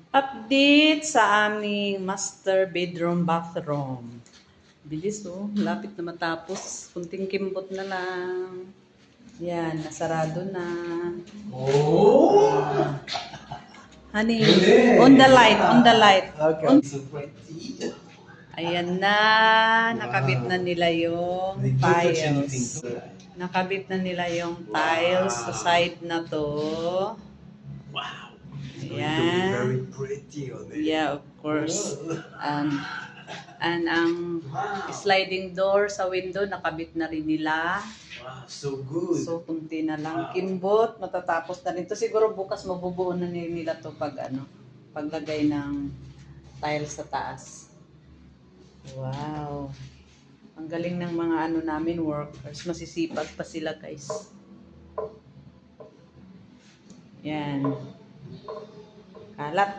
Update sa aming master bedroom bathroom. Bilis oh, lapit na matapos. Kunting kimbot na lang. Yan, nasarado na. Oh! Honey, Galing! on the light, on the light. Okay. On- So pretty. Ayan na, nakabit na nila yung They don't touch anything tiles. to it. Nakabit na nila yung tiles sa side na to. Wow. It's going to be Ayan. very pretty on it. Yeah, of course. And ang sliding door sa window, nakabit na rin nila. Wow, so good. So, kunti na lang. Kimbot, matatapos na rin. Ito siguro bukas mabubuo na nila to pag paglagay ng tiles sa taas. Wow. Ang galing ng mga namin workers. Masisipag pa sila, guys. Yan. Kalat.